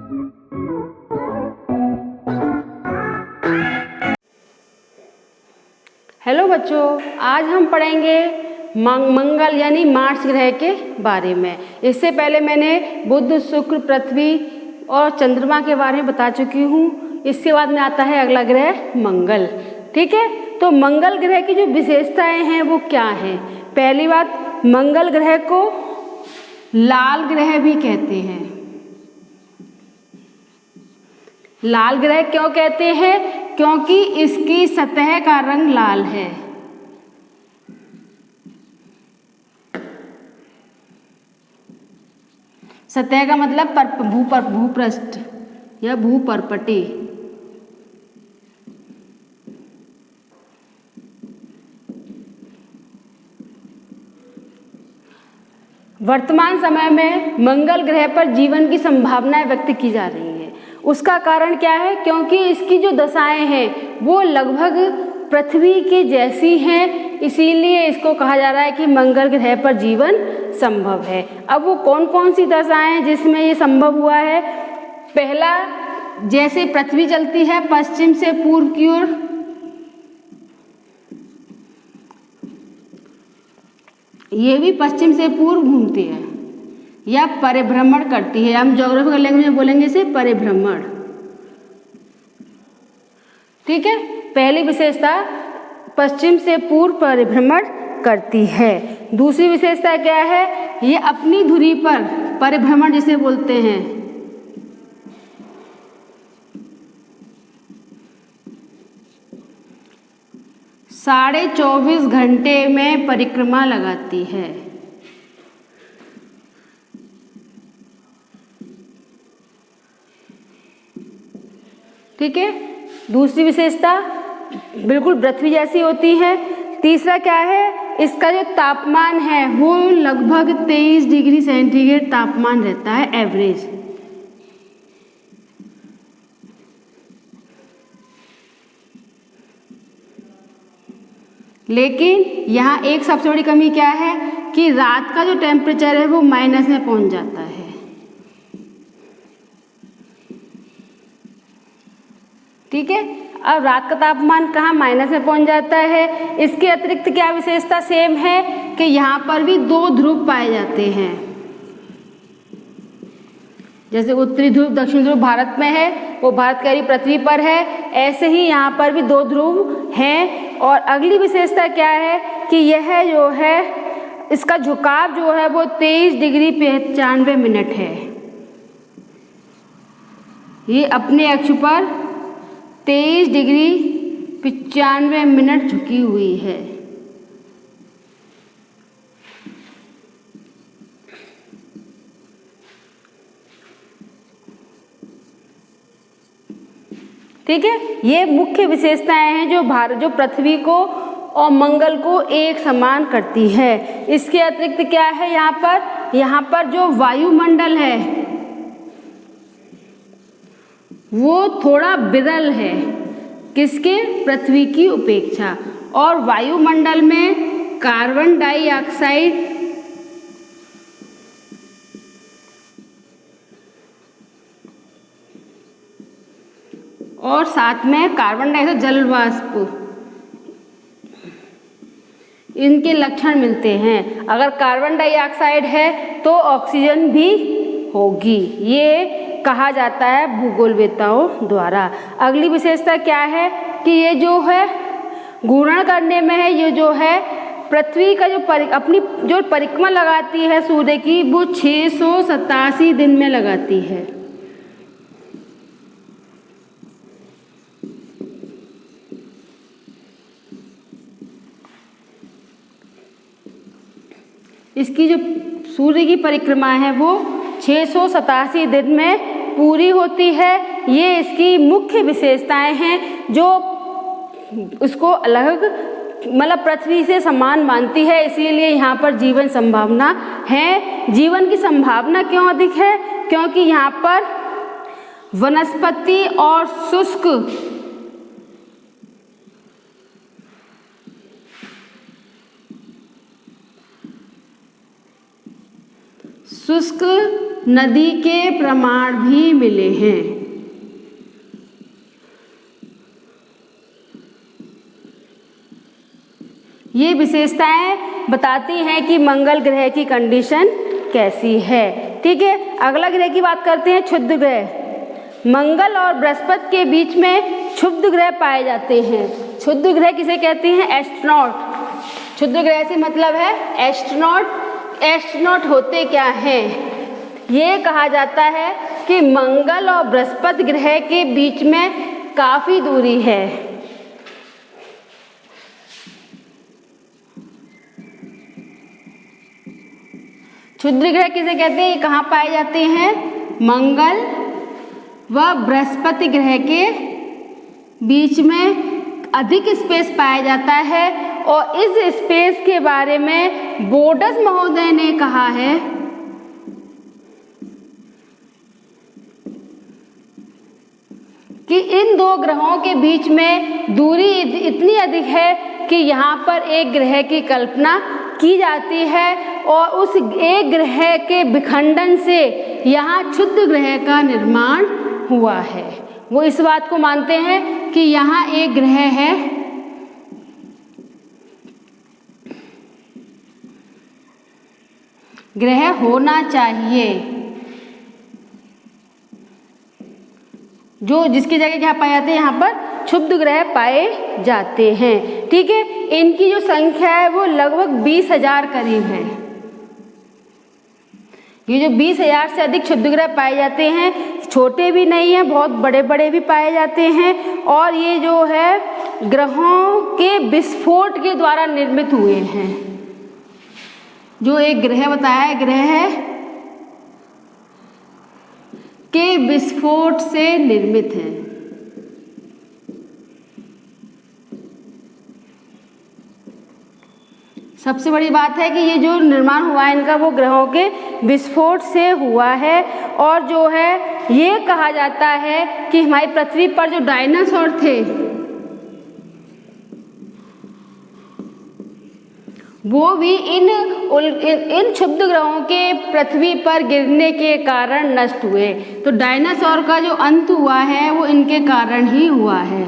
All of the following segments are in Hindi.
हेलो बच्चों, आज हम पढ़ेंगे मंगल यानी मार्स ग्रह के बारे में। इससे पहले मैंने बुध, शुक्र, पृथ्वी और चंद्रमा के बारे में बता चुकी हूँ। इसके बाद में आता है अगला ग्रह मंगल। ठीक है, तो मंगल ग्रह की जो विशेषताएं हैं वो क्या हैं? पहली बात, मंगल ग्रह को लाल ग्रह भी कहते हैं। लाल ग्रह क्यों कहते हैं? क्योंकि इसकी सतह का रंग लाल है। सतह का मतलब भूपृष्ठ या भूपर्पटी। वर्तमान समय में मंगल ग्रह पर जीवन की संभावनाएं व्यक्त की जा रही है। उसका कारण क्या है? क्योंकि इसकी जो दशाएं हैं वो लगभग पृथ्वी के जैसी हैं, इसीलिए इसको कहा जा रहा है कि मंगल ग्रह पर जीवन संभव है। अब वो कौन कौन सी दशाएं हैं जिसमें ये संभव हुआ है? पहला, जैसे पृथ्वी चलती है पश्चिम से पूर्व की ओर, ये भी पश्चिम से पूर्व घूमती है या परिभ्रमण करती है। हम ज्योग्राफिकल लैंग्वेज में बोलेंगे इसे परिभ्रमण। ठीक है, पहली विशेषता पश्चिम से पूर्व परिभ्रमण करती है। दूसरी विशेषता क्या है? ये अपनी धुरी पर परिभ्रमण जिसे बोलते हैं, साढ़े 24 घंटे में परिक्रमा लगाती है। ठीक है, दूसरी विशेषता बिल्कुल पृथ्वी जैसी होती है। तीसरा क्या है? इसका जो तापमान है वो लगभग 23 डिग्री सेंटीग्रेड तापमान रहता है एवरेज। लेकिन यहाँ एक सबसे बड़ी कमी क्या है कि रात का जो टेम्परेचर है वो माइनस में पहुंच जाता है। ठीक है, अब रात का तापमान कहाँ माइनस में पहुंच जाता है। इसके अतिरिक्त क्या विशेषता सेम है कि यहाँ पर भी दो ध्रुव पाए जाते हैं। जैसे उत्तरी ध्रुव दक्षिण ध्रुव भारत में है, वो भारत की पृथ्वी पर है, ऐसे ही यहाँ पर भी दो ध्रुव हैं। और अगली विशेषता क्या है कि यह जो है इसका झुकाव जो है वो 23 डिग्री 95 मिनट है। ये अपने अक्ष पर 23 डिग्री 95 मिनट झुकी हुई है। ठीक है, ये मुख्य विशेषताएं हैं जो पृथ्वी को और मंगल को एक समान करती है। इसके अतिरिक्त क्या है? यहाँ पर जो वायुमंडल है वो थोड़ा विरल है, किसके? पृथ्वी की उपेक्षा। और वायुमंडल में कार्बन डाइऑक्साइड और साथ में कार्बन डाइऑक्साइड जल वाष्प, इनके लक्षण मिलते हैं। अगर कार्बन डाइऑक्साइड है तो ऑक्सीजन भी होगी, ये कहा जाता है भूगोलवेत्ताओं द्वारा। अगली विशेषता क्या है कि ये जो है घूर्णन करने में है, ये जो है पृथ्वी का अपनी जो परिक्रमा लगाती है सूर्य की वो 687 दिन में लगाती है। इसकी जो सूर्य की परिक्रमा है वो 687 दिन में पूरी होती है। ये इसकी मुख्य विशेषताएं हैं जो उसको अलग मतलब पृथ्वी से समान मानती है, इसीलिए यहाँ पर जीवन संभावना है। जीवन की संभावना क्यों अधिक है? क्योंकि यहाँ पर वनस्पति और शुष्क नदी के प्रमाण भी मिले हैं। ये विशेषताएं बताती हैं कि मंगल ग्रह की कंडीशन कैसी है। ठीक है, अगला ग्रह की बात करते हैं, क्षुद्र ग्रह। मंगल और बृहस्पति के बीच में क्षुद्र ग्रह पाए जाते हैं। क्षुद्र ग्रह किसे कहते हैं? एस्ट्रोनॉट। क्षुद्र ग्रह से मतलब है एस्ट्रोनॉट। एस्ट्रोनॉट होते क्या हैं? ये कहा जाता है कि मंगल और बृहस्पति ग्रह के बीच में काफी दूरी है। क्षुद्र ग्रह किसे कहते हैं? ये कहाँ पाए जाते हैं? मंगल व बृहस्पति ग्रह के बीच में अधिक स्पेस पाया जाता है और इस स्पेस के बारे में बोर्डस महोदय ने कहा है कि इन दो ग्रहों के बीच में दूरी इतनी अधिक है कि यहाँ पर एक ग्रह की कल्पना की जाती है और उस एक ग्रह के विखंडन से यहाँ क्षुद्र ग्रह का निर्माण हुआ है। वो इस बात को मानते हैं कि यहाँ एक ग्रह है, ग्रह होना चाहिए जो जिसकी जगह क्या पाए जाते हैं? यहाँ पर क्षुद्र ग्रह पाए जाते हैं। ठीक है, इनकी जो संख्या है वो लगभग 20,000 करीब है। ये जो 20,000 से अधिक क्षुद्र ग्रह पाए जाते हैं, छोटे भी नहीं हैं, बहुत बड़े बड़े भी पाए जाते हैं और ये जो है ग्रहों के विस्फोट के द्वारा निर्मित हुए हैं। जो एक ग्रह बताया है, ग्रह के विस्फोट से निर्मित है। सबसे बड़ी बात है कि ये जो निर्माण हुआ है इनका वो ग्रहों के विस्फोट से हुआ है। और जो है ये कहा जाता है कि हमारी पृथ्वी पर जो डायनासोर थे वो भी इन क्षुद्र ग्रहों के पृथ्वी पर गिरने के कारण नष्ट हुए। तो डायनासोर का जो अंत हुआ है वो इनके कारण ही हुआ है।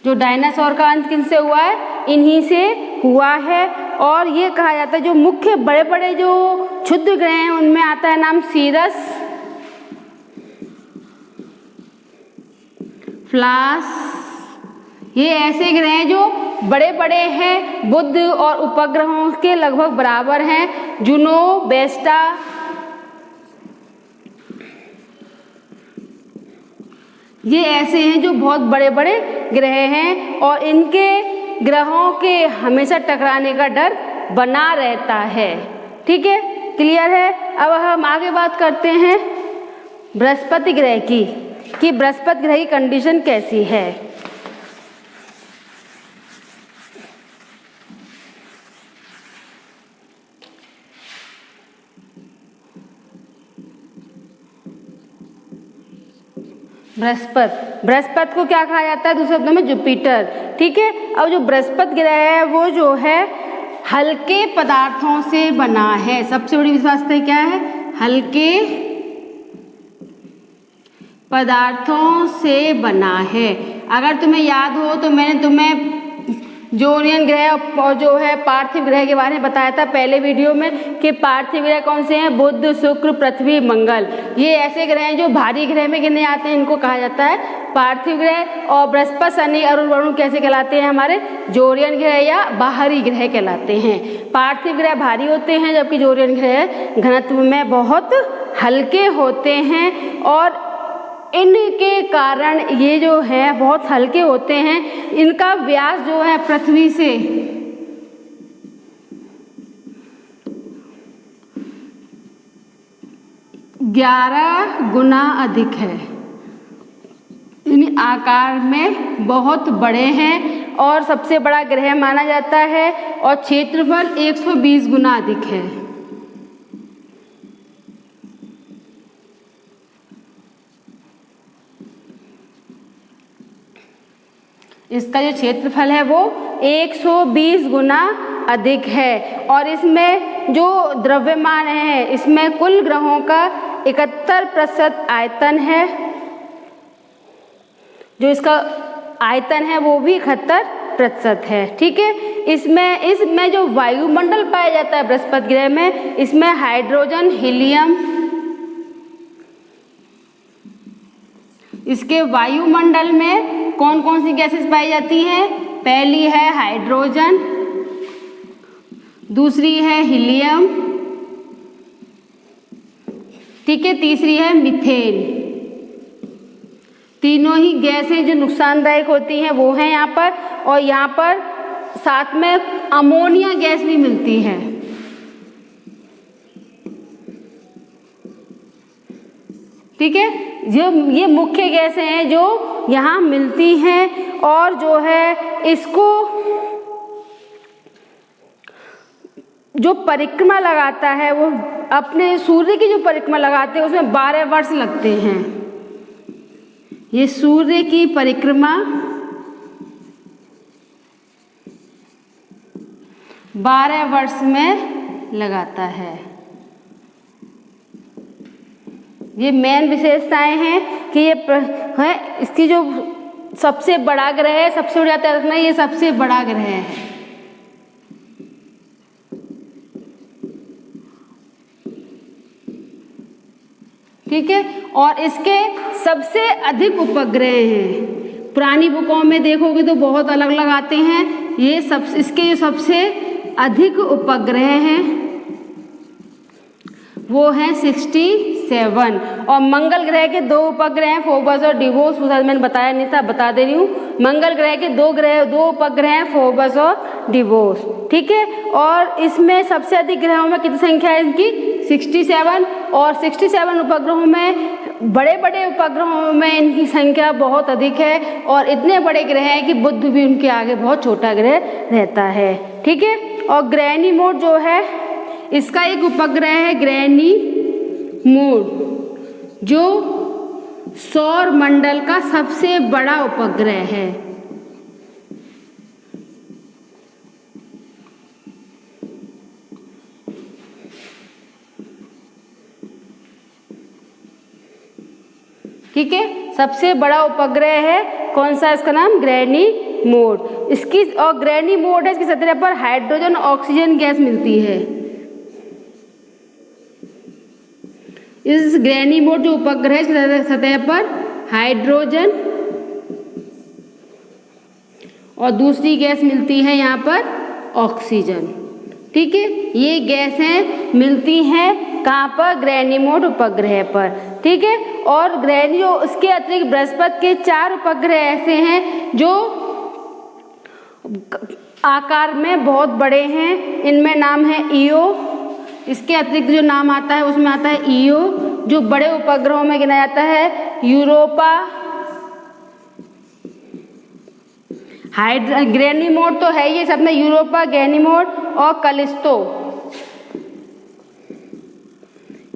जो डायनासोर का अंत किनसे हुआ है? इन्हीं से हुआ है। और ये कहा जाता है जो मुख्य बड़े बड़े जो क्षुद्र ग्रह हैं उनमें आता है नाम सीरस, फ्लास। ये ऐसे ग्रह हैं जो बड़े बड़े हैं, बुध और उपग्रहों के लगभग बराबर हैं। जुनो, वेस्टा, ये ऐसे हैं जो बहुत बड़े बड़े ग्रह हैं और इनके ग्रहों के हमेशा टकराने का डर बना रहता है। ठीक है, क्लियर है। अब हम आगे बात करते हैं बृहस्पति ग्रह की कि बृहस्पति ग्रह की कंडीशन कैसी है। बृहस्पति को क्या कहा जाता है? दूसरे शब्दों में जुपिटर। ठीक है, अब जो बृहस्पति ग्रह है वो जो है हल्के पदार्थों से बना है। सबसे बड़ी विशेषता क्या है? हल्के पदार्थों से बना है। अगर तुम्हें याद हो तो मैंने तुम्हें जोरियन ग्रह और जो है पार्थिव ग्रह के बारे में बताया था पहले वीडियो में कि पार्थिव ग्रह कौन से हैं? बुध, शुक्र, पृथ्वी, मंगल। ये ऐसे ग्रह हैं जो भारी ग्रह में गिने जाते हैं, इनको कहा जाता है पार्थिव ग्रह। और बृहस्पति, शनि, अरुण, वरुण कैसे कहलाते हैं? हमारे जोरियन ग्रह या बाहरी ग्रह कहलाते हैं। पार्थिव ग्रह भारी होते हैं जबकि जोरियन ग्रह घनत्व में बहुत हल्के होते हैं और इनके कारण ये जो है बहुत हल्के होते हैं। इनका व्यास जो है पृथ्वी से 11 गुना अधिक है। इन आकार में बहुत बड़े हैं और सबसे बड़ा ग्रह माना जाता है और क्षेत्रफल 120 गुना अधिक है। इसका जो क्षेत्रफल है वो 120 गुना अधिक है। और इसमें जो द्रव्यमान है, इसमें कुल ग्रहों का 71% आयतन है। जो इसका आयतन है वो भी 71% है। ठीक है, इसमें जो वायुमंडल पाया जाता है बृहस्पति ग्रह में, इसमें हाइड्रोजन, हीलियम, इसके वायुमंडल में कौन कौन सी गैसेस पाई जाती हैं? पहली है हाइड्रोजन, दूसरी है हीलियम, ठीक है, तीसरी है मीथेन। तीनों ही गैसें जो नुकसानदायक होती हैं वो हैं यहाँ पर, और यहाँ पर साथ में अमोनिया गैस भी मिलती है। ठीक है, जो ये मुख्य गैसें हैं जो यहाँ मिलती हैं, और जो है इसको जो परिक्रमा लगाता है वो अपने सूर्य की जो परिक्रमा लगाते हैं उसमें 12 वर्ष लगते हैं। ये सूर्य की परिक्रमा 12 वर्ष में लगाता है। ये मेन विशेषताएं हैं कि ये है इसकी जो सबसे बड़ा ग्रह है, सबसे बड़ा तर्क में ये सबसे बड़ा ग्रह है। ठीक है, और इसके सबसे अधिक उपग्रह हैं। पुरानी बुकों में देखोगे तो बहुत अलग अलग आते हैं। ये इसके सबसे अधिक उपग्रह हैं वो हैं 67। और मंगल ग्रह के 2 उपग्रह हैं, फोबस और डिवोस। मैंने बताया नहीं था, बता दे रही हूँ। मंगल ग्रह के 2 उपग्रह हैं, फोबस और डिवोस। ठीक है, और इसमें सबसे अधिक ग्रहों में कितनी संख्या है इनकी? 67। और 67 उपग्रहों में बड़े बड़े उपग्रहों में इनकी संख्या बहुत अधिक है, और इतने बड़े ग्रह हैं कि बुध भी उनके आगे बहुत छोटा ग्रह रहता है। ठीक है, और गैनीमोड जो है इसका एक उपग्रह है गैनीमोड, जो सौर मंडल का सबसे बड़ा उपग्रह है। ठीक है, सबसे बड़ा उपग्रह है कौन सा? इसका नाम गैनीमोड। इसकी और गैनीमोड है, इसकी सतह पर हाइड्रोजन ऑक्सीजन गैस मिलती है। इस गैनीमोड जो उपग्रह है सतह पर हाइड्रोजन और दूसरी गैस मिलती है यहाँ पर ऑक्सीजन। ठीक है, ये गैसें मिलती हैं कहाँ पर? गैनीमोड उपग्रह पर। ठीक है, और ग्रैनियो उसके अतिरिक्त बृहस्पति के 4 उपग्रह ऐसे हैं जो आकार में बहुत बड़े हैं। इनमें नाम है ईओ। इसके अतिरिक्त जो नाम आता है उसमें आता है ईओ। जो बड़े उपग्रहों में गिना जाता है यूरोपा, गैनीमोड तो है ये सब में, यूरोपा, गैनीमोड और कलिस्टो।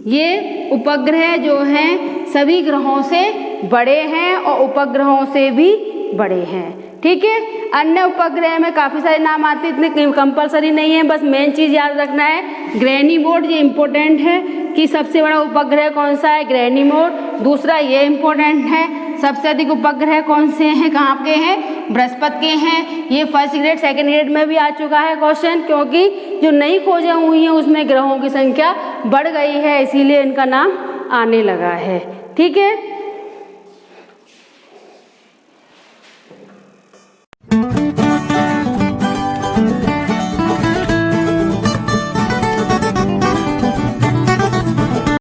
ये उपग्रह जो हैं सभी ग्रहों से बड़े हैं और उपग्रहों से भी बड़े हैं। ठीक है, अन्य उपग्रह में काफ़ी सारे नाम आते हैं, इतने कंपलसरी नहीं है, बस मेन चीज़ याद रखना है गैनीमोड। ये इम्पोर्टेंट है कि सबसे बड़ा उपग्रह कौन सा है? गैनीमोड। दूसरा ये इम्पोर्टेंट है, सबसे अधिक उपग्रह कौन से हैं, कहाँ के हैं? बृहस्पति के हैं। ये फर्स्ट ग्रेड सेकेंड ग्रेड में भी आ चुका है क्वेश्चन, क्योंकि जो नई खोजें हुई हैं उसमें ग्रहों की संख्या बढ़ गई है, इसीलिए इनका नाम आने लगा है। ठीक है,